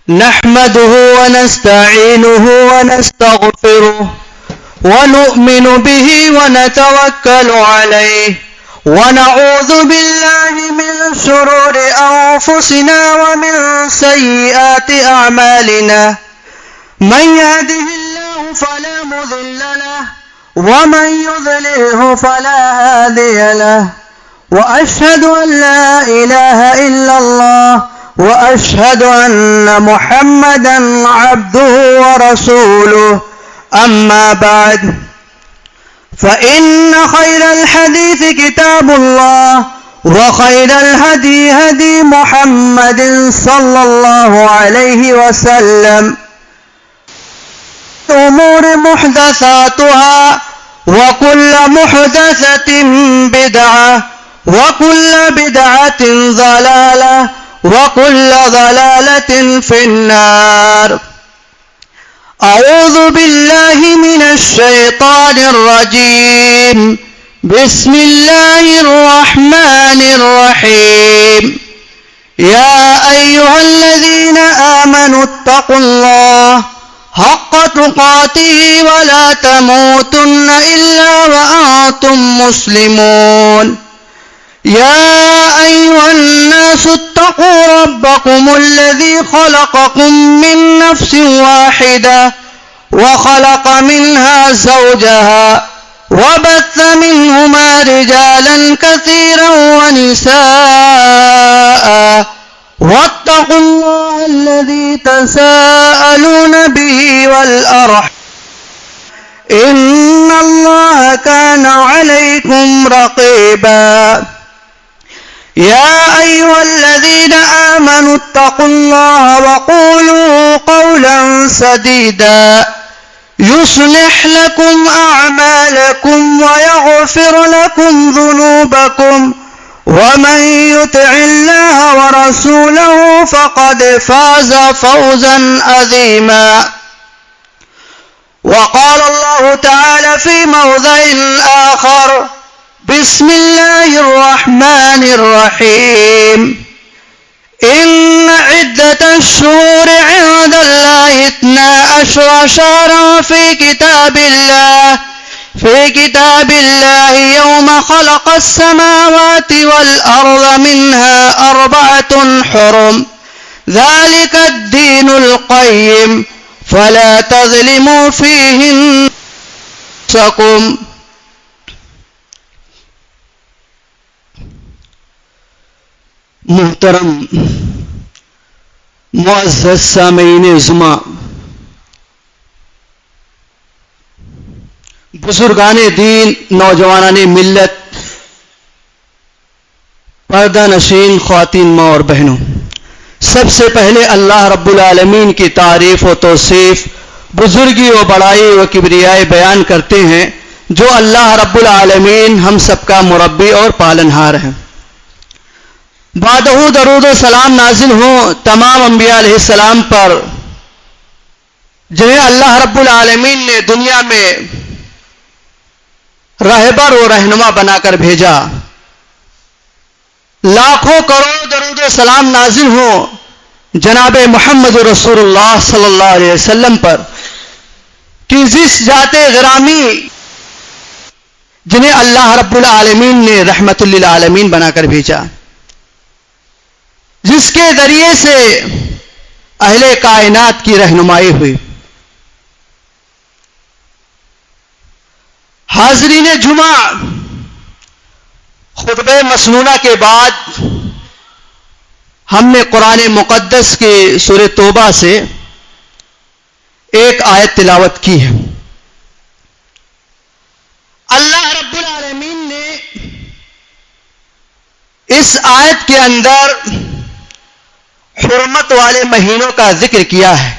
نحمده ونستعينه ونستغفره ونؤمن به ونتوكل عليه ونعوذ بالله من شرور أنفسنا ومن سيئات أعمالنا من يهده الله فلا مضل له ومن يضلله فلا هادي له وأشهد أن لا إله إلا الله وأشهد أن محمدا عبده ورسوله أما بعد فإن خير الحديث كتاب الله وخير الهدي هدي محمد صلى الله عليه وسلم الأمور محدثاتها وكل محدثة بدعة وكل بدعة ضلالة وكل ضلالة في النار. أعوذ بالله من الشيطان الرجيم. بسم الله الرحمن الرحيم. يا أيها الذين آمنوا اتقوا الله حق تقاته ولا تموتن إلا وأنتم مسلمون. يا أيها الناس اتقوا ربكم الذي خلقكم من نفس واحدة وخلق منها زوجها وبث منهما رجالا كثيرا ونساء واتقوا الله الذي تساءلون به والأرحام إن الله كان عليكم رقيبا. يا أيها الذين آمنوا اتقوا الله وقولوا قولا سديدا يصلح لكم أعمالكم ويغفر لكم ذنوبكم ومن يطع الله ورسوله فقد فاز فوزا عظيما. وقال الله تعالى في موضع آخر: بسم الله الرحمن الرحيم. إن عدة الشهور عند الله 12 شهرا في كتاب الله يوم خلق السماوات والأرض منها 4 حرم ذلك الدين القيم فلا تظلموا فيهن أنفسكم. محترم معزز سامعین زما، بزرگان دین، نوجوانان ملت، پردہ نشین خواتین ماں اور بہنوں، سب سے پہلے اللہ رب العالمین کی تعریف و توصیف، بزرگی و بڑائی و کبریائی بیان کرتے ہیں جو اللہ رب العالمین ہم سب کا مربی اور پالنہار ہے. بعدہ درود و سلام نازل ہوں تمام انبیاء علیہ السلام پر جنہیں اللہ رب العالمین نے دنیا میں رہبر و رہنما بنا کر بھیجا. لاکھوں کروڑ درود و سلام نازل ہوں جناب محمد رسول اللہ صلی اللہ علیہ وسلم پر کہ جس ذات گرامی جنہیں اللہ رب العالمین نے رحمت للعالمین بنا کر بھیجا، جس کے ذریعے سے اہل کائنات کی رہنمائی ہوئی. حاضرین جمعہ، خطبہ مسنونہ کے بعد ہم نے قرآن مقدس کی سورہ توبہ سے ایک آیت تلاوت کی ہے. اللہ رب العالمین نے اس آیت کے اندر حرمت والے مہینوں کا ذکر کیا ہے.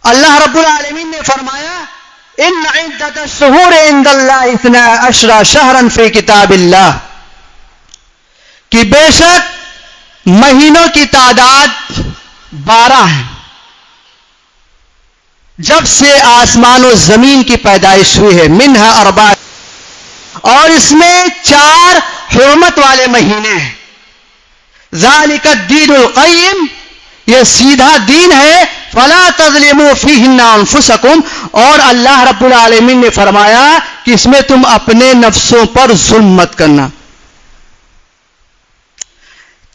اللہ رب العالمین نے فرمایا: ان عدت الشہور عند اللہ 12 شہرا فی کتاب اللہ، کہ بے شک مہینوں کی تعداد 12 ہے جب سے آسمان و زمین کی پیدائش ہوئی ہے. منہا 4، اور اس میں 4 حرمت والے مہینے ہیں. ذالک الدین القیم، یہ سیدھا دین ہے. فلا تظلموا فیہن انفسکم. اور اللہ رب العالمین نے فرمایا کہ اس میں تم اپنے نفسوں پر ظلم مت کرنا.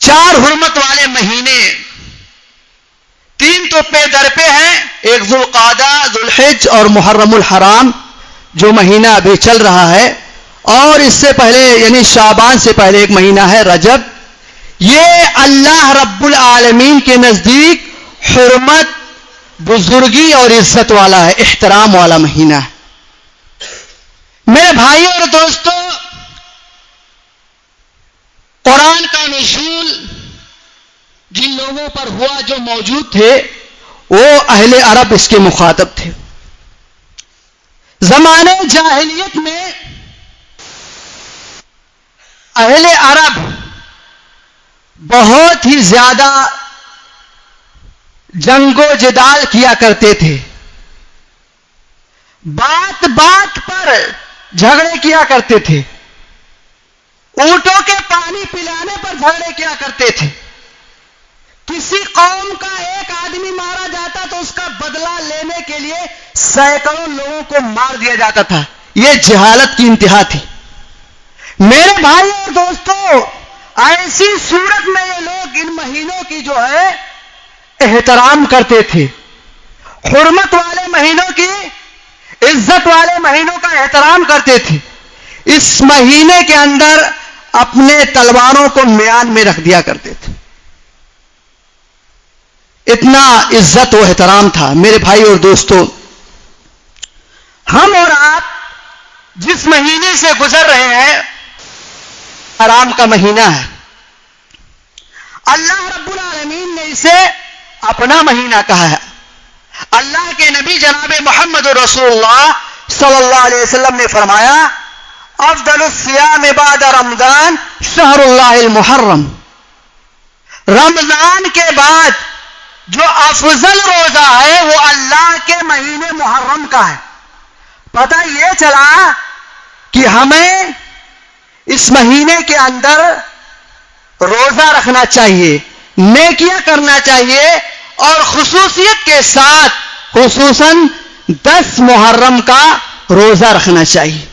4 حرمت والے مہینے، 3 تو پے در پہ ہیں. ایک ذوالقعدہ، ذوالحج اور محرم الحرام جو مہینہ ابھی چل رہا ہے، اور اس سے پہلے یعنی شعبان سے پہلے ایک مہینہ ہے رجب. یہ اللہ رب العالمین کے نزدیک حرمت، بزرگی اور عزت والا ہے، احترام والا مہینہ ہے. میرے بھائی اور دوستو، قرآن کا نزول جن لوگوں پر ہوا جو موجود تھے وہ اہل عرب اس کے مخاطب تھے. زمانے جاہلیت میں اہل عرب بہت ہی زیادہ جنگ و جدال کیا کرتے تھے. بات بات پر جھگڑے کیا کرتے تھے. اونٹوں کے پانی پلانے پر جھگڑے کیا کرتے تھے. کسی قوم کا ایک آدمی مارا جاتا تو اس کا بدلہ لینے کے لیے سینکڑوں لوگوں کو مار دیا جاتا تھا. یہ جہالت کی انتہا تھی. میرے بھائی اور دوستو، ایسی صورت میں یہ لوگ ان مہینوں کی جو ہے احترام کرتے تھے. حرمت والے مہینوں کی، عزت والے مہینوں کا احترام کرتے تھے. اس مہینے کے اندر اپنے تلواروں کو میان میں رکھ دیا کرتے تھے. اتنا عزت و احترام تھا. میرے بھائی اور دوستو، ہم اور آپ جس مہینے سے گزر رہے ہیں حرام کا مہینہ ہے. اللہ رب العالمین نے اسے اپنا مہینہ کہا ہے. اللہ کے نبی جناب محمد رسول اللہ صلی اللہ علیہ وسلم نے فرمایا، افضل الصیام بعد رمضان شہر اللہ المحرم. رمضان کے بعد جو افضل روزہ ہے وہ اللہ کے مہینے محرم کا ہے. پتہ یہ چلا کہ ہمیں اس مہینے کے اندر روزہ رکھنا چاہیے، نیکیاں کرنا چاہیے، اور خصوصیت کے ساتھ خصوصاً 10 محرم کا روزہ رکھنا چاہیے.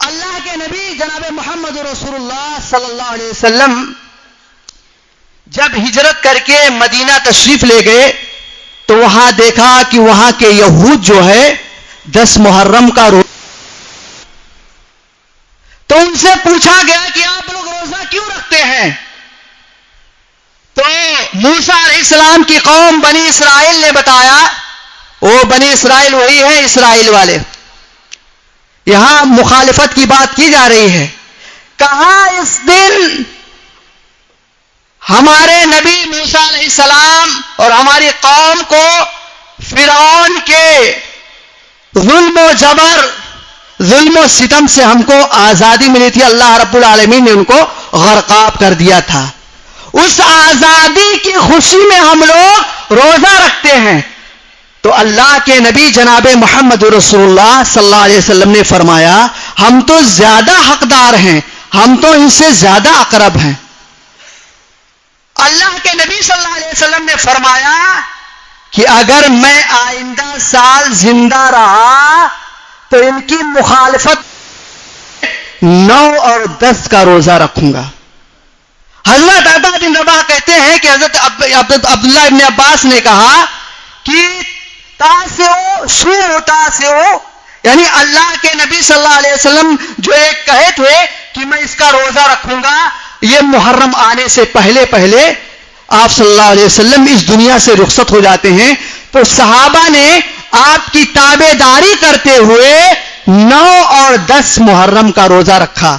اللہ کے نبی جناب محمد رسول اللہ صلی اللہ علیہ وسلم جب ہجرت کر کے مدینہ تشریف لے گئے تو وہاں دیکھا کہ وہاں کے یہود جو ہے 10 محرم کا روزہ. تو ان سے پوچھا گیا کہ آپ لوگ روزہ کیوں رکھتے ہیں؟ تو موسیٰ علیہ السلام کی قوم بنی اسرائیل نے بتایا. وہ بنی اسرائیل وہی ہے اسرائیل والے. یہاں مخالفت کی بات کی جا رہی ہے. کہاں اس دن ہمارے نبی موسیٰ علیہ السلام اور ہماری قوم کو فرعون کے ظلم و جبر، ظلم و ستم سے ہم کو آزادی ملی تھی. اللہ رب العالمین نے ان کو غرقاب کر دیا تھا. اس آزادی کی خوشی میں ہم لوگ روزہ رکھتے ہیں. تو اللہ کے نبی جناب محمد رسول اللہ صلی اللہ علیہ وسلم نے فرمایا، ہم تو زیادہ حقدار ہیں، ہم تو ان سے زیادہ اقرب ہیں. اللہ کے نبی صلی اللہ علیہ وسلم نے فرمایا کہ اگر میں آئندہ سال زندہ رہا تو ان کی مخالفت 9 اور 10 کا روزہ رکھوں گا. حضرت عطا بن رباح کہتے ہیں کہ حضرت عبداللہ ابن عباس نے کہا کہ تاسعو یعنی اللہ کے نبی صلی اللہ علیہ وسلم جو ایک کہے تھے کہ میں اس کا روزہ رکھوں گا، یہ محرم آنے سے پہلے پہلے آپ صلی اللہ علیہ وسلم اس دنیا سے رخصت ہو جاتے ہیں. تو صحابہ نے آپ کی تابع داری کرتے ہوئے 9 اور 10 محرم کا روزہ رکھا.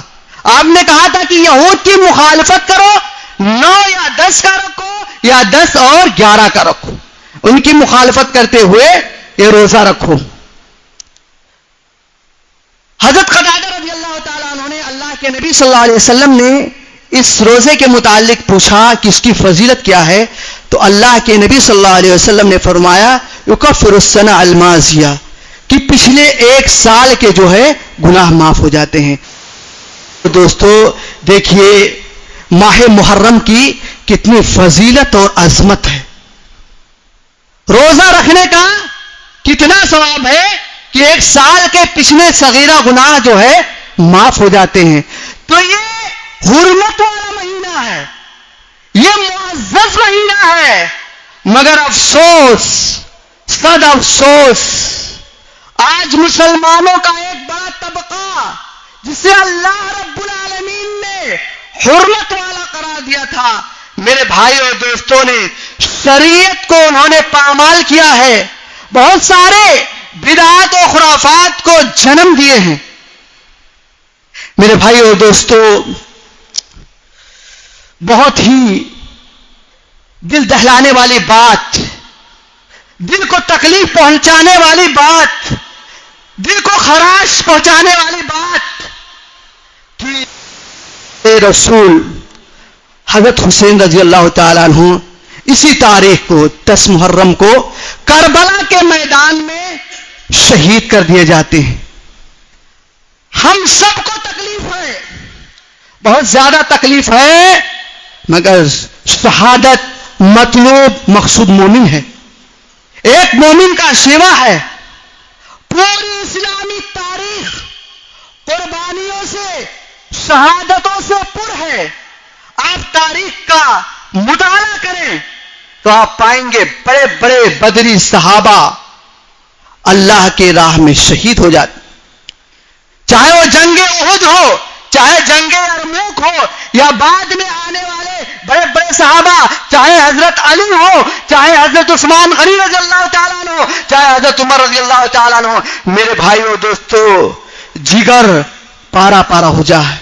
آپ نے کہا تھا کہ یہود کی مخالفت کرو، 9 یا 10 کا رکھو یا 10 اور 11 کا رکھو. ان کی مخالفت کرتے ہوئے یہ روزہ رکھو. حضرت قتادہ رضی اللہ تعالیٰ عنہ نے اللہ کے نبی صلی اللہ علیہ وسلم نے اس روزے کے متعلق پوچھا کہ اس کی فضیلت کیا ہے. تو اللہ کے نبی صلی اللہ علیہ وسلم نے فرمایا یکفر السنہ الماضیہ، کہ پچھلے 1 سال کے جو ہے گناہ معاف ہو جاتے ہیں. دوستو دیکھیے ماہ محرم کی کتنی فضیلت اور عظمت ہے. روزہ رکھنے کا کتنا ثواب ہے کہ ایک سال کے پچھلے صغیرہ گناہ جو ہے معاف ہو جاتے ہیں. تو یہ حرمت والا مہینہ ہے, یہ معزز مہینہ ہے, مگر افسوس, صد افسوس, آج مسلمانوں کا ایک بڑا طبقہ جسے اللہ رب العالمین نے حرمت والا قرار دیا تھا, میرے بھائی اور دوستوں نے شریعت کو انہوں نے پامال کیا ہے, بہت سارے بدعات و خرافات کو جنم دیے ہیں. میرے بھائی اور دوستوں, بہت ہی دل دہلانے والی بات, دل کو تکلیف پہنچانے والی بات, دل کو خراش پہنچانے والی بات کہ رسول حضرت حسین رضی اللہ تعالیٰ عنہ اسی تاریخ کو 10 محرم کو کربلا کے میدان میں شہید کر دیے جاتے ہیں. ہم سب کو تکلیف ہے, بہت زیادہ تکلیف ہے, مگر شہادت مطلوب مقصود مومن ہے. ایک مومن کا سیوا ہے. پوری اسلامی تاریخ قربانیوں سے, شہادتوں سے پر ہے. آپ تاریخ کا مطالعہ کریں تو آپ پائیں گے بڑے بڑے بدری صحابہ اللہ کے راہ میں شہید ہو جاتے, چاہے وہ جنگ احد ہو, چاہے جنگ یرموک ہو, یا بعد میں آنے والے بڑے بڑے صحابہ, چاہے حضرت علی ہو, چاہے حضرت عثمان غنی رضی اللہ تعالیٰ عنہ ہو, چاہے حضرت عمر رضی اللہ تعالیٰ عنہ. میرے بھائیو دوستو, جگر پارا پارا ہو جائے.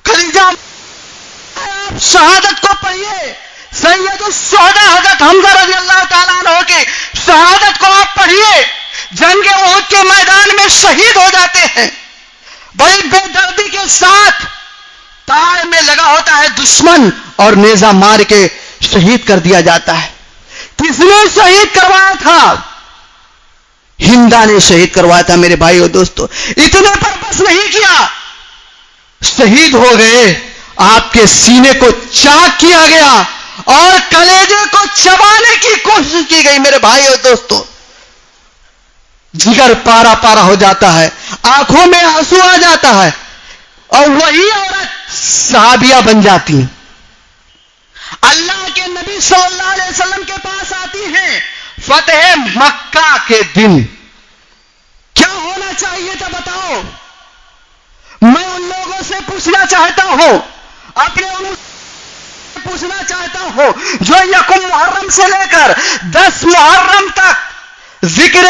کلیجہ آپ شہادت کو پڑھیے, سید الشہداء حضرت حمزہ رضی اللہ تعالیٰ عنہ کی شہادت کو آپ پڑھیے. جنگ احد کے میدان میں شہید ہو جاتے ہیں, بڑی بے دردی کے ساتھ تار میں لگا ہوتا ہے دشمن اور نیزہ مار کے شہید کر دیا جاتا ہے. کس نے شہید کروایا تھا؟ ہندا نے شہید کروایا تھا. میرے بھائیو دوستو, اتنے پر بس نہیں کیا, شہید ہو گئے, آپ کے سینے کو چاک کیا گیا اور کلیجے کو چبانے کی کوشش کی گئی. میرے بھائیو دوستو, جگر پارا پارا ہو جاتا ہے, آنکھوں میں آنسو آ جاتا ہے, اور وہی عورت صحابیہ بن جاتی ہیں. اللہ کے نبی صلی اللہ علیہ وسلم کے پاس آتی ہیں فتح مکہ کے دن. کیا ہونا چاہیے تھا بتاؤ؟ میں ان لوگوں سے پوچھنا چاہتا ہوں, اپنے ان پوچھنا چاہتا ہوں جو یکم محرم سے لے کر 10 محرم تک ذکر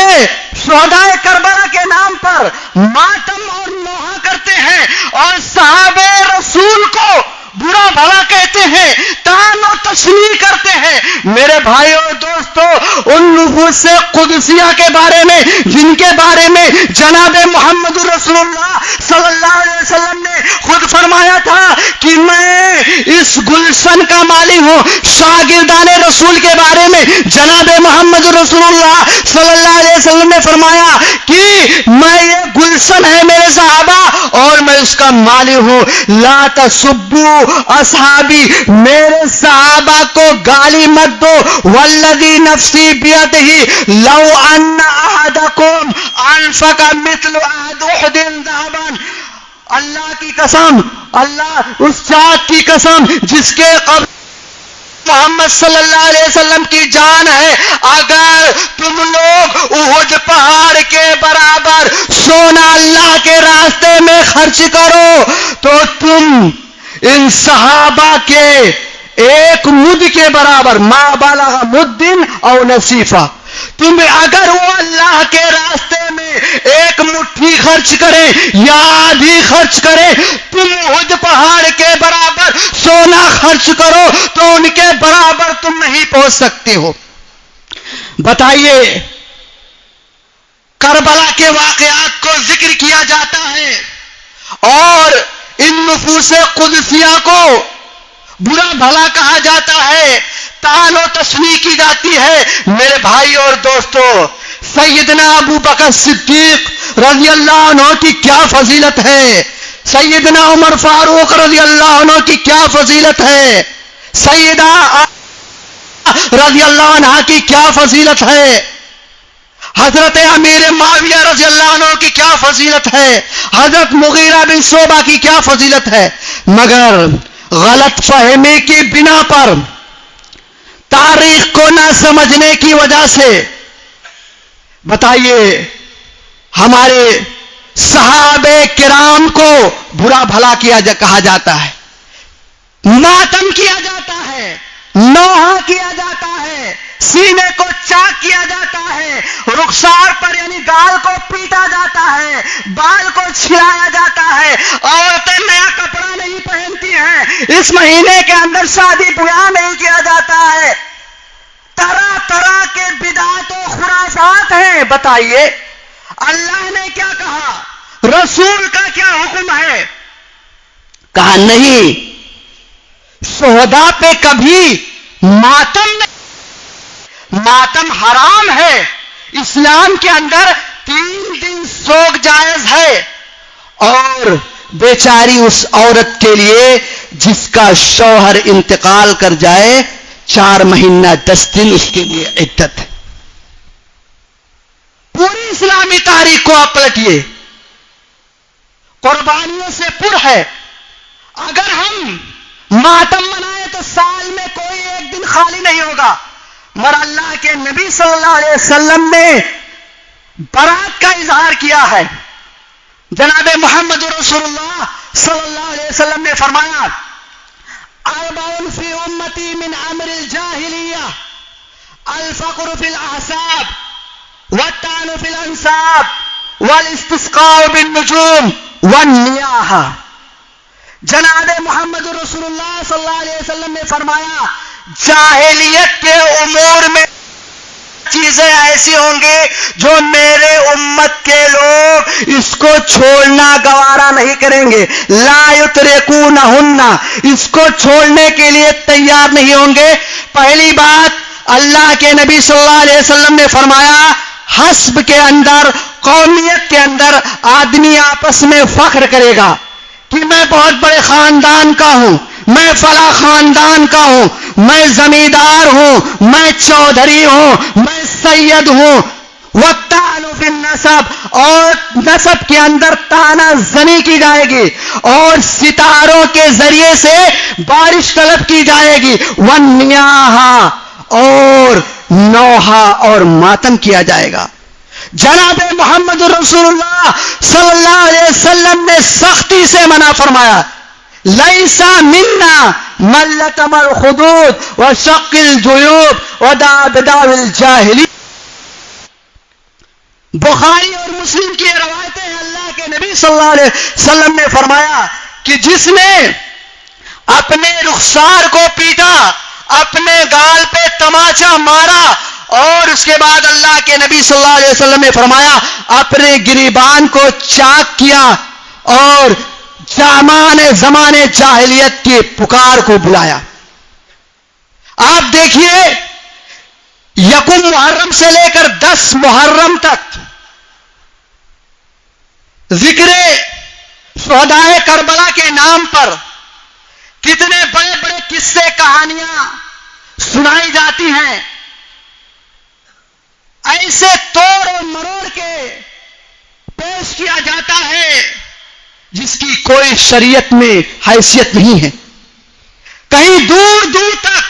شہداء کربلا کے نام پر ماتم اور نوحہ کرتے ہیں اور صحابہ رسول کو برا بھلا کہتے ہیں, طعن و تشنیع کرتے ہیں. میرے بھائیو دوستو, ان نفوس قدسیہ کے بارے میں جن کے بارے میں جناب محمد رسول اللہ صلی اللہ علیہ وسلم نے خود فرمایا تھا کہ میں اس گلشن کا مالی ہوں, شاگردان رسول کے بارے میں جناب محمد رسول اللہ صلی اللہ علیہ وسلم نے فرمایا کہ میں یہ گلشن ہے میرے صحابہ اور میں اس کا مالی ہوں. لا تسبوا اصحابی, میرے صحابہ کو گالی مت دو. والذی نفسی بیدہ لو ان احدکم انفق مثل احد احد ذهبا, اللہ کی قسم, اللہ اس ذات کی قسم جس کے قبر محمد صلی اللہ علیہ وسلم کی جان ہے, اگر تم لوگ احد پہاڑ کے برابر سونا اللہ کے راستے میں خرچ کرو تو تم ان صحابہ کے ایک مد کے برابر, ما بلغ مدن او نصیفہ, تم اگر وہ اللہ کے راستے میں ایک مٹھی خرچ کرے یا آدھی خرچ کرے, تم احد پہاڑ کے برابر سونا خرچ کرو تو ان کے برابر تم نہیں پہنچ سکتے ہو. بتائیے, کربلا کے واقعات کو ذکر کیا جاتا ہے اور ان نفوس قدسیہ کو برا بھلا کہا جاتا ہے, طعن و تشنیع کی جاتی ہے. میرے بھائی اور دوستو, سیدنا ابو بکر صدیق رضی اللہ عنہ کی کیا فضیلت ہے, سیدنا عمر فاروق رضی اللہ عنہ کی کیا فضیلت ہے، سیدہ رضی اللہ عنہ کی کیا فضیلت ہے، حضرت امیر معاویہ رضی اللہ عنہ کی کیا فضیلت ہے، حضرت مغیرہ بن شعبہ کی کیا فضیلت ہے، مگر غلط فہمی کی بنا پر، تاریخ کو نہ سمجھنے کی وجہ سے بتائیے ہمارے صحابہ کرام کو برا بھلا کہا جاتا ہے، ماتم کیا جاتا ہے، نوحہ کیا جاتا ہے، سینے کو چاک کیا جاتا ہے، رخسار پر یعنی گال کو پیٹا جاتا ہے، بال کو چھلایا جاتا ہے، عورتیں نیا کپڑا نہیں پہنتی ہیں، اس مہینے کے اندر شادی بیاہ نہیں کیا جاتا ہے، طرح طرح کے بدعات و خرافات ہیں۔ بتائیے اللہ نے کیا کہا، رسول کا کیا حکم ہے؟ کہا نہیں، شہداء پہ کبھی ماتم نہیں، ماتم حرام ہے، اسلام کے اندر 3 دن سوگ جائز ہے، اور بیچاری اس عورت کے لیے جس کا شوہر انتقال کر جائے 4 مہینہ 10 دن اس کے لیے عدت ہے۔ پوری اسلامی تاریخ کو آپ پلٹیے، قربانیوں سے پر ہے۔ اگر ہم ماتم منائے تو سال میں کوئی ایک دن خالی نہیں ہوگا، مگر اللہ کے نبی صلی اللہ علیہ وسلم نے برات کا اظہار کیا ہے۔ جناب محمد رسول اللہ صلی اللہ علیہ وسلم نے فرمایا، اربع فی امتی من امر الجاہلیہ، الفقر فی الاحساب، والطعن فی الانساب، والاستسقاء بالنجوم، والنیاحہ۔ جناب محمد رسول اللہ صلی اللہ علیہ وسلم نے فرمایا، جاہلیت کے امور میں چیزیں ایسی ہوں گی جو میرے امت کے لوگ اس کو چھوڑنا گوارا نہیں کریں گے، لا یترکونہن، اس کو چھوڑنے کے لیے تیار نہیں ہوں گے۔ پہلی بات، اللہ کے نبی صلی اللہ علیہ وسلم نے فرمایا، حسب کے اندر، قومیت کے اندر آدمی آپس میں فخر کرے گا کہ میں بہت بڑے خاندان کا ہوں، میں فلاں خاندان کا ہوں، میں زمیندار ہوں، میں چودھری ہوں، میں سید ہوں۔ والطعن فی النسب، اور نسب کے اندر تانا زنی کی جائے گی اور ستاروں کے ذریعے سے بارش طلب کی جائے گی۔ والنیاحہ، اور نوحہ اور ماتم کیا جائے گا۔ جناب محمد رسول اللہ صلی اللہ علیہ وسلم نے سختی سے منع فرمایا، لیسا منا من لطم الخدود وشق الجیوب ودعا بدعوی الجاہلی۔ بخاری اور مسلم کی روایتیں ہیں، اللہ کے نبی صلی اللہ علیہ وسلم نے فرمایا کہ جس نے اپنے رخسار کو پیٹا، اپنے گال پہ تماچا مارا، اور اس کے بعد اللہ کے نبی صلی اللہ علیہ وسلم نے فرمایا اپنے گریبان کو چاک کیا اور زمانے جاہلیت کی پکار کو بلایا۔ آپ دیکھیے، یکم محرم سے لے کر 10 محرم تک ذکر شہدائے کربلا کے نام پر کتنے بڑے بڑے قصے کہانیاں سنائی جاتی ہیں، ایسے توڑ اور مروڑ کے پیش کیا جاتا ہے جس کی کوئی شریعت میں حیثیت نہیں ہے، کہیں دور دور تک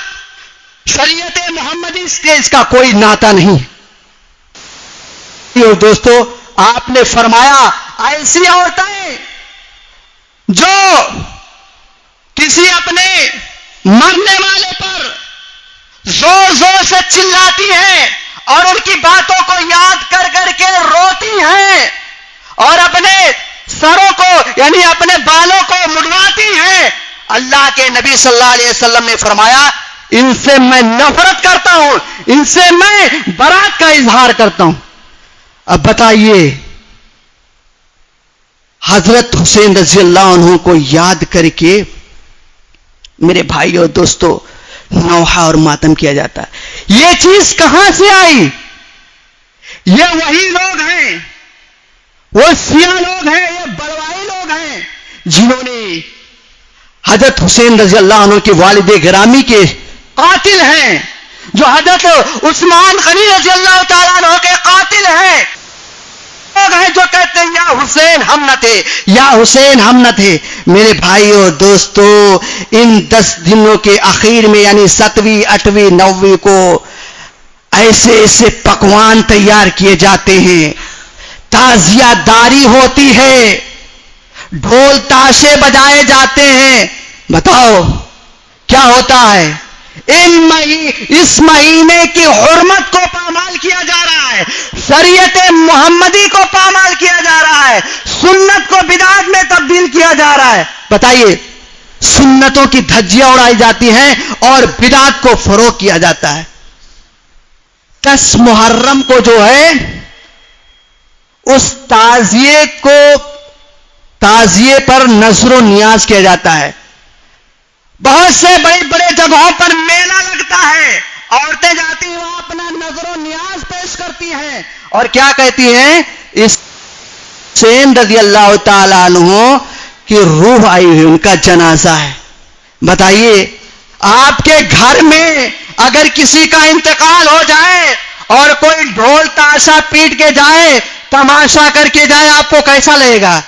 شریعت محمدی سے اس کا کوئی ناطہ نہیں ہے۔ اور دوستو، آپ نے فرمایا ایسی عورتیں جو کسی اپنے مرنے والے پر زور زور سے چلاتی ہیں اور ان کی باتوں کو یاد کر کر کے روتی ہیں اور اپنے سروں کو یعنی اپنے بالوں کو مڑواتی ہیں، اللہ کے نبی صلی اللہ علیہ وسلم نے فرمایا ان سے میں نفرت کرتا ہوں، ان سے میں برات کا اظہار کرتا ہوں۔ اب بتائیے، حضرت حسین رضی اللہ عنہ کو یاد کر کے میرے بھائی اور دوستو نوحہ اور ماتم کیا جاتا ہے۔ یہ چیز کہاں سے آئی؟ یہ وہی لوگ ہیں، وہ سیاہ لوگ ہیں، یہ بڑوائی لوگ ہیں جنہوں نے حضرت حسین رضی اللہ عنہ کے والد گرامی کے قاتل ہیں، جو حضرت عثمان غنی رضی اللہ تعالیٰ عنہ کے قاتل ہیں، لوگ ہیں جو کہتے ہیں یا حسین ہم نہ تھے، یا حسین ہم نہ تھے۔ میرے بھائیو اور دوستو، ان 10 دنوں کے اخیر میں یعنی 7ویں 8ویں 9ویں کو ایسے ایسے پکوان تیار کیے جاتے ہیں، تعزیہ داری ہوتی ہے، ڈھول تاشے بجائے جاتے ہیں۔ بتاؤ کیا ہوتا ہے؟ اس مہینے کی حرمت کو پامال کیا جا رہا ہے، شریعت محمدی کو پامال کیا جا رہا ہے، سنت کو بدعت میں تبدیل کیا جا رہا ہے۔ بتائیے، سنتوں کی دھجیاں اڑائی جاتی ہیں اور بدعت کو فروغ کیا جاتا ہے۔ 10 محرم کو جو ہے اس تعزیے پر نظر و نیاز کیا جاتا ہے۔ بہت سے بڑے بڑے جگہوں پر میلہ لگتا ہے، عورتیں جاتی ہیں وہاں اپنا نظر و نیاز پیش کرتی ہیں اور کیا کہتی ہیں؟ اس حسین رضی اللہ تعالی عنہ کی روح آئی ہوئی، ان کا جنازہ ہے۔ بتائیے، آپ کے گھر میں اگر کسی کا انتقال ہو جائے اور کوئی ڈھول تاشا پیٹ کے جائے، تماشا کر کے جائے، آپ کو کیسا لگے گا؟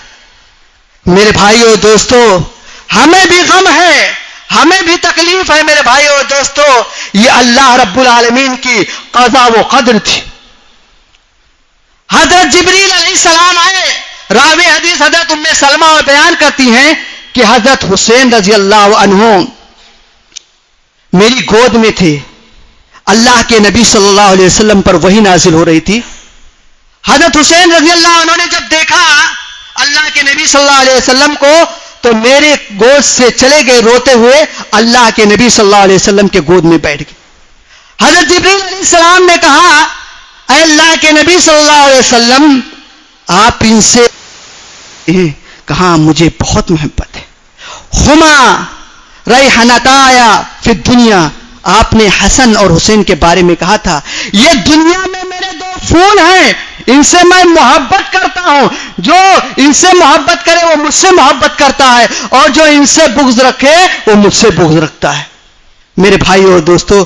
میرے بھائیو دوستو، ہمیں بھی غم ہے، ہمیں بھی تکلیف ہے میرے بھائیو اور دوستو۔ یہ اللہ رب العالمین کی قضا و قدر تھی۔ حضرت جبریل علیہ السلام آئے، راوی حدیث حضرت ام سلمہ بیان کرتی ہیں کہ حضرت حسین رضی اللہ عنہ میری گود میں تھے، اللہ کے نبی صلی اللہ علیہ وسلم پر وحی نازل ہو رہی تھی۔ حضرت حسین رضی اللہ عنہ نے جب دیکھا اللہ کے نبی صلی اللہ علیہ وسلم کو تو میرے گود سے چلے گئے روتے ہوئے، اللہ کے نبی صلی اللہ علیہ وسلم کے گود میں بیٹھ گئے۔ حضرت جبریل علیہ السلام نے کہا، اے اللہ کے نبی صلی اللہ علیہ وسلم، آپ ان سے کہا مجھے بہت محبت ہے۔ ہما ریحانتایا فی الدنیا، آپ نے حسن اور حسین کے بارے میں کہا تھا یہ دنیا میں میرے 2 پھول ہیں، ان سے میں محبت کرتا ہوں، جو ان سے محبت کرے وہ مجھ سے محبت کرتا ہے اور جو ان سے بغض رکھے وہ مجھ سے بغض رکھتا ہے۔ میرے بھائیو اور دوستو،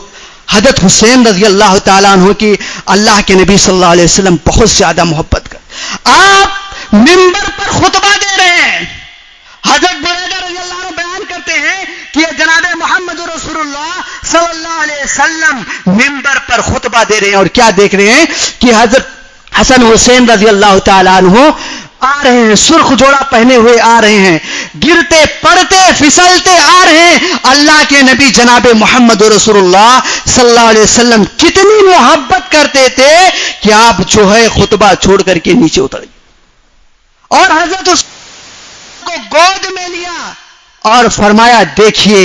حضرت حسین رضی اللہ تعالیٰ عنہ کی اللہ کے نبی صلی اللہ علیہ وسلم بہت زیادہ محبت کر، آپ ممبر پر خطبہ دے رہے ہیں۔ حضرت بریدہ رضی اللہ عنہ بیان کرتے ہیں کہ جناب محمد رسول اللہ صلی اللہ علیہ وسلم ممبر پر خطبہ دے رہے ہیں اور کیا دیکھ رہے ہیں کہ حضرت حسن حسین رضی اللہ تعالیٰ عنہ آ رہے ہیں، سرخ جوڑا پہنے ہوئے آ رہے ہیں، گرتے پڑتے پھسلتے آ رہے ہیں۔ اللہ کے نبی جناب محمد رسول اللہ صلی اللہ علیہ وسلم کتنی محبت کرتے تھے کہ آپ جو ہے خطبہ چھوڑ کر کے نیچے اتر گئے اور حضرت اس کو گود میں لیا اور فرمایا، دیکھیے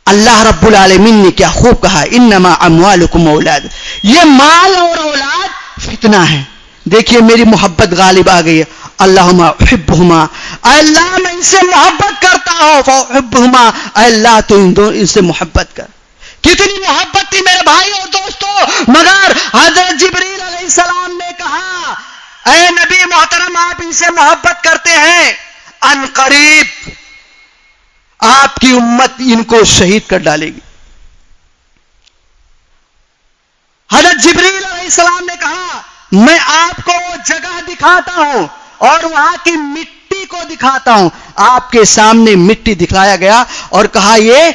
اللہ رب العالمین نے کیا خوب کہا، انما اموالکم اولاد، یہ مال اور اولاد فتنہ ہے۔ دیکھیے میری محبت غالب آ گئی، اللہم احبہما، اے اللہ میں ان سے محبت کرتا ہوں، فاحبہما، اے اللہ تو ان سے محبت کر۔ کتنی محبت تھی میرے بھائی اور دوستو، مگر حضرت جبریل علیہ السلام نے کہا، اے نبی محترم آپ ان سے محبت کرتے ہیں، ان قریب آپ کی امت ان کو شہید کر ڈالے گی۔ حضرت جبریل علیہ السلام نے کہا، میں آپ کو وہ جگہ دکھاتا ہوں اور وہاں کی مٹی کو دکھاتا ہوں۔ آپ کے سامنے مٹی دکھلایا گیا اور کہا یہ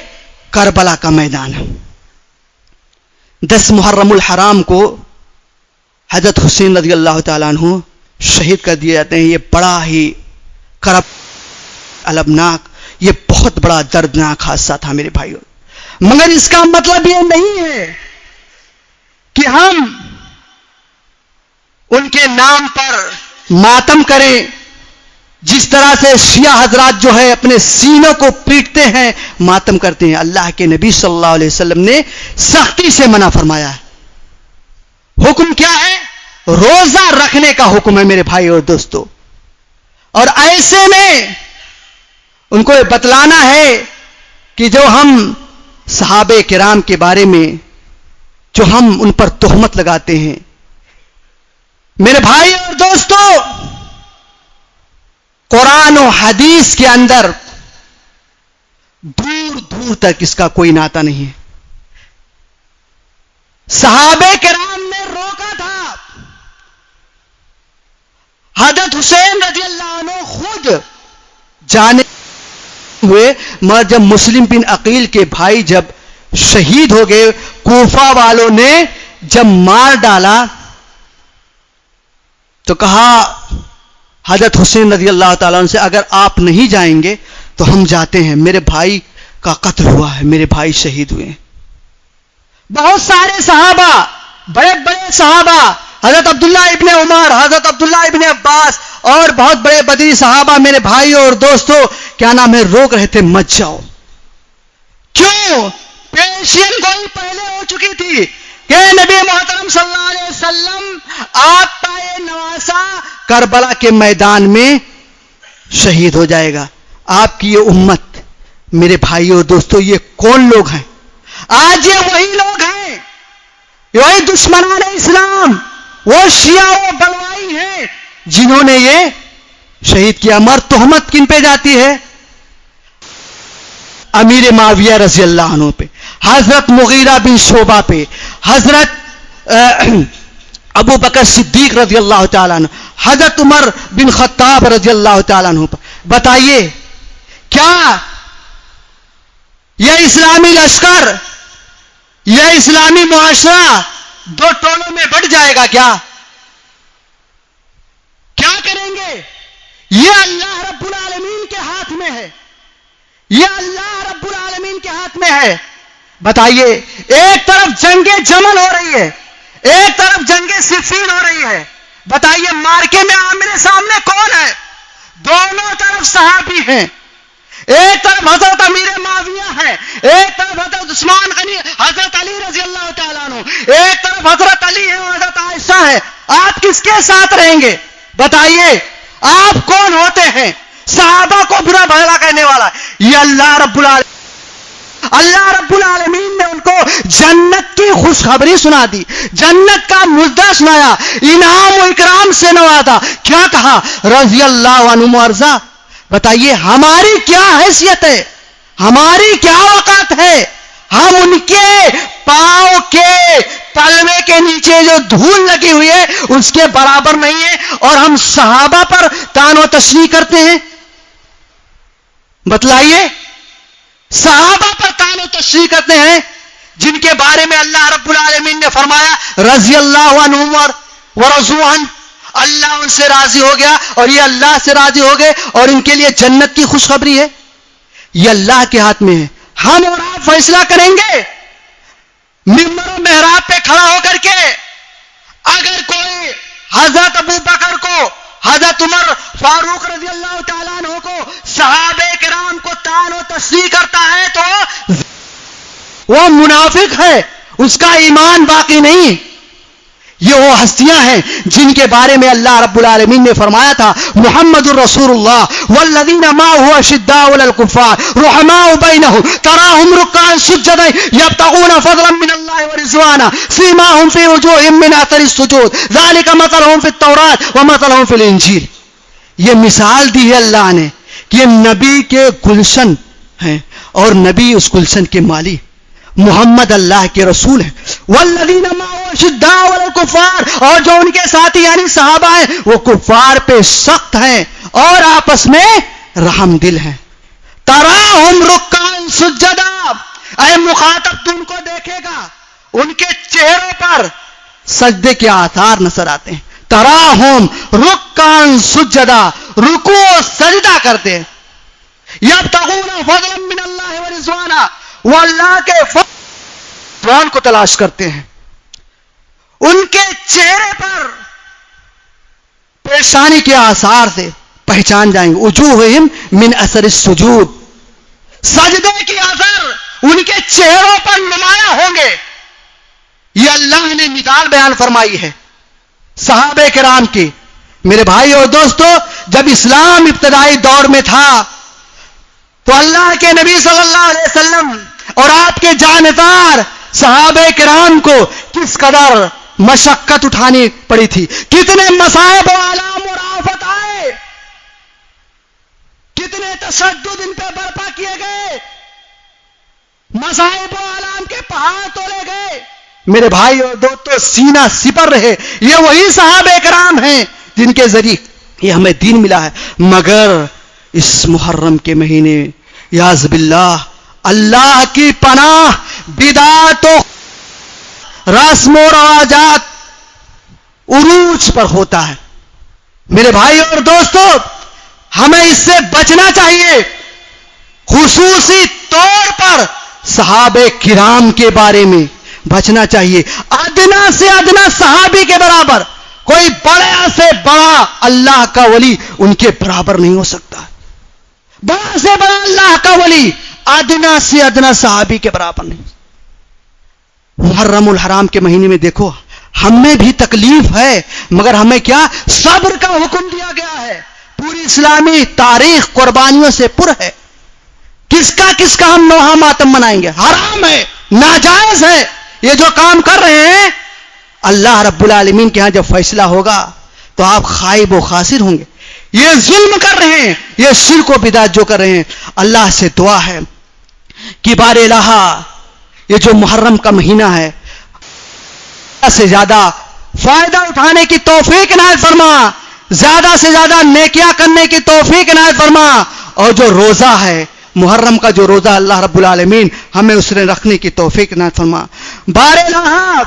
کربلا کا میدان ہے۔ 10 محرم الحرام کو حضرت حسین رضی اللہ تعالیٰ عنہ شہید کر دیے جاتے ہیں۔ یہ بڑا ہی المناک، یہ بہت بڑا دردناک حادثہ تھا میرے بھائیوں، مگر اس کا مطلب یہ نہیں ہے کہ ہم ان کے نام پر ماتم کریں، جس طرح سے شیعہ حضرات جو ہے اپنے سینوں کو پیٹتے ہیں، ماتم کرتے ہیں۔ اللہ کے نبی صلی اللہ علیہ وسلم نے سختی سے منع فرمایا ہے۔ حکم کیا ہے؟ روزہ رکھنے کا حکم ہے میرے بھائی اور دوستو، اور ایسے میں ان کو یہ بتلانا ہے کہ جو ہم صحابہ کرام کے بارے میں جو ہم ان پر تہمت لگاتے ہیں، میرے بھائی اور دوستو، قرآن و حدیث کے اندر دور دور تک اس کا کوئی ناتا نہیں ہے. صحابہ کرام نے روکا تھا. حضرت حسین رضی اللہ عنہ خود جانے ہوئے، مگر جب مسلم بن عقیل کے بھائی جب شہید ہو گئے، کوفہ والوں نے جب مار ڈالا تو کہا حضرت حسین رضی اللہ تعالیٰ عنہ سے اگر آپ نہیں جائیں گے تو ہم جاتے ہیں، میرے بھائی کا قتل ہوا ہے، میرے بھائی شہید ہوئے ہیں. بہت سارے صحابہ، بڑے بڑے صحابہ، حضرت عبداللہ ابن عمر، حضرت عبداللہ ابن عباس اور بہت بڑے بدری صحابہ میرے بھائیوں اور دوستوں کیا نام ہے روک رہے تھے مت جاؤ. کیوں؟ پیشین گوئی پہلے ہو چکی تھی کہ نبی محترم صلی اللہ علیہ وسلم آپ پائے نواسا کربلا کے میدان میں شہید ہو جائے گا. آپ کی یہ امت، میرے بھائیوں اور دوستوں، یہ کون لوگ ہیں؟ آج یہ وہی لوگ ہیں، وہی دشمنان اسلام، وہ شیعہ و بلوائی ہیں جنہوں نے یہ شہید کیا. مر تہمت کن پہ جاتی ہے؟ امیر معاویہ رضی اللہ عنہ پہ، حضرت مغیرہ بن شعبہ پہ، حضرت ابو بکر صدیق رضی اللہ تعالیٰ عنہ، حضرت عمر بن خطاب رضی اللہ تعالیٰ عنہ پر. بتائیے کیا یہ اسلامی لشکر، یہ اسلامی معاشرہ دو ٹولوں میں بٹ جائے گا؟ کیا کریں گے؟ یہ اللہ رب العالمین کے ہاتھ میں ہے، یہ اللہ رب العالمین کے ہاتھ میں ہے. بتائیے، ایک طرف جنگ جمل ہو رہی ہے، ایک طرف جنگ صفین ہو رہی ہے. بتائیے مارکے میں آمنے سامنے کون ہے؟ دونوں طرف صحابی ہیں. ایک طرف حضرت امیر معاویہ ہے، ایک طرف حضرت عثمان غنی، حضرت علی رضی اللہ تعالیٰ عنہ، ایک طرف حضرت علی ہے اور حضرت عائشہ ہے. آپ کس کے ساتھ رہیں گے؟ بتائیے آپ کون ہوتے ہیں صحابہ کو برا بھلا کہنے والا؟ یہ اللہ رب العالمین نے ان کو جنت کی خوشخبری سنا دی، جنت کا مژدہ سنایا، انعام و اکرام سے نوازا. کیا کہا؟ رضی اللہ عنہ مرضا. بتائیے ہماری کیا حیثیت ہے، ہماری کیا وقت ہے؟ ہم ان کے پاؤں کے تلوے کے نیچے جو دھول لگی ہوئی ہے اس کے برابر نہیں ہے، اور ہم صحابہ پر طعن و تشریح کرتے ہیں. بتلائیے، صحابہ پر طعن و تشریح کرتے ہیں جن کے بارے میں اللہ رب العالمین نے فرمایا رضی اللہ عنہم ورضوا عنہ، اللہ ان سے راضی ہو گیا اور یہ اللہ سے راضی ہو گئے اور ان کے لیے جنت کی خوشخبری ہے. یہ اللہ کے ہاتھ میں ہے. ہم اور آپ فیصلہ کریں گے ممبر و محراب پہ کھڑا ہو کر کے. اگر کوئی حضرت ابو بکر کو، حضرت عمر فاروق رضی اللہ تعالیٰ عنہ کو، صحابہ کرام کو طعن و تشریح کرتا ہے تو وہ منافق ہے، اس کا ایمان باقی نہیں. یہ وہ ہستیاں ہیں جن کے بارے میں اللہ رب العالمین نے فرمایا تھا محمد الرسول اللہ والذین معه اشداء علی الکفار رحماء بینہم تراہم رکعا سجدا یبتغون فضلا من اللہ ورضوانا سیماہم فی وجوہہم من اثر السجود ذلک مثلہم فی التوراۃ ومثلہم فی الانجیل. یہ مثال دی ہے اللہ نے کہ یہ نبی کے گلشن ہیں اور نبی اس گلشن کے مالی. محمد اللہ کے رسول ہیں. والذین معه اشداء علی الکفار، اور جو ان کے ساتھی یعنی صحابہ ہیں وہ کفار پہ سخت ہیں اور آپس میں رحم دل ہیں. تراہم رکعا سجدا، اے مخاطب تو ان کو دیکھے گا ان کے چہروں پر سجدے کے آثار نظر آتے ہیں. تراہم رکعا سجدا، رکوع سجدہ کرتے ہیں. یبتغون فضلا من اللہ ورضوانا، وہ اللہ کے فضل کو تلاش کرتے ہیں. ان کے چہرے پر پریشانی کے آثار سے پہچان جائیں گے. وجوہہم من اثر السجود، سجدے کے اثر ان کے چہروں پر نمایاں ہوں گے. یہ اللہ نے مثال بیان فرمائی ہے صحابہ کرام کی. میرے بھائی اور دوستو، جب اسلام ابتدائی دور میں تھا تو اللہ کے نبی صلی اللہ علیہ وسلم اور آپ کے جانبدار صحابہ کرام کو کس قدر مشقت اٹھانی پڑی تھی، کتنے مصائب و آلام اور آفت آئے. کتنے تشدد ان پہ برپا کیے گئے، مذاہب و اعلام کے پہاڑ تولے گئے. میرے بھائی اور دوستو، سینہ سپر رہے. یہ وہی صحابہ کرام ہیں جن کے ذریعے یہ ہمیں دین ملا ہے. مگر اس محرم کے مہینے یاذ باللہ اللہ کی پناہ بدعت و رسم و رواجات عروج پر ہوتا ہے. میرے بھائی اور دوستو، ہمیں اس سے بچنا چاہیے. خصوصی طور پر صحابہ کرام کے بارے میں بچنا چاہیے. ادنا سے ادنا صحابی کے برابر، کوئی بڑا سے بڑا اللہ کا ولی ان کے برابر نہیں ہو سکتا. بڑا سے بڑا اللہ کا ولی ادنا سے ادنا صحابی کے برابر نہیں. محرم الحرام کے مہینے میں دیکھو، ہمیں بھی تکلیف ہے، مگر ہمیں کیا صبر کا حکم دیا گیا ہے. پوری اسلامی تاریخ قربانیوں سے پر ہے. کس کا ہم نوحہ ماتم منائیں گے؟ حرام ہے، ناجائز ہے. یہ جو کام کر رہے ہیں، اللہ رب العالمین کے ہاں جب فیصلہ ہوگا تو آپ خائب و خاسر ہوں گے. یہ ظلم کر رہے ہیں، یہ شرک و بدعت جو کر رہے ہیں. اللہ سے دعا ہے کہ بار الہ یہ جو محرم کا مہینہ ہے سے زیادہ فائدہ اٹھانے کی توفیق عنایت فرما، زیادہ سے زیادہ نیکیاں کرنے کی توفیق عنایت فرما. اور جو روزہ ہے محرم کا، جو روزہ اللہ رب العالمین ہمیں اس نے رکھنے کی توفیق عنایت فرما. بار الہ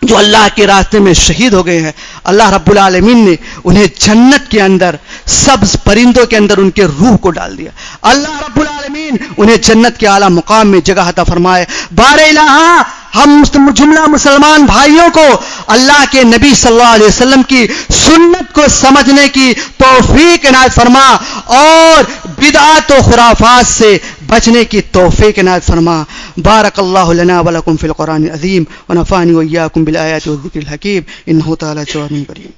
جو اللہ کے راستے میں شہید ہو گئے ہیں، اللہ رب العالمین نے انہیں جنت کے اندر سبز پرندوں کے اندر ان کے روح کو ڈال دیا. اللہ رب العالمین انہیں جنت کے اعلیٰ مقام میں جگہ عطا فرمائے. بار الہ ہم جملہ مسلمان بھائیوں کو اللہ کے نبی صلی اللہ علیہ وسلم کی سنت کو سمجھنے کی توفیق عنایت فرما اور بدعات و خرافات سے بچنے کی توفیق عنایت فرما. بارک اللہ لنا ولکم فی القرآن العظیم ونفعنی وإیاکم بالآیات والذکر الحکیم انہ تعالی جواد کریم.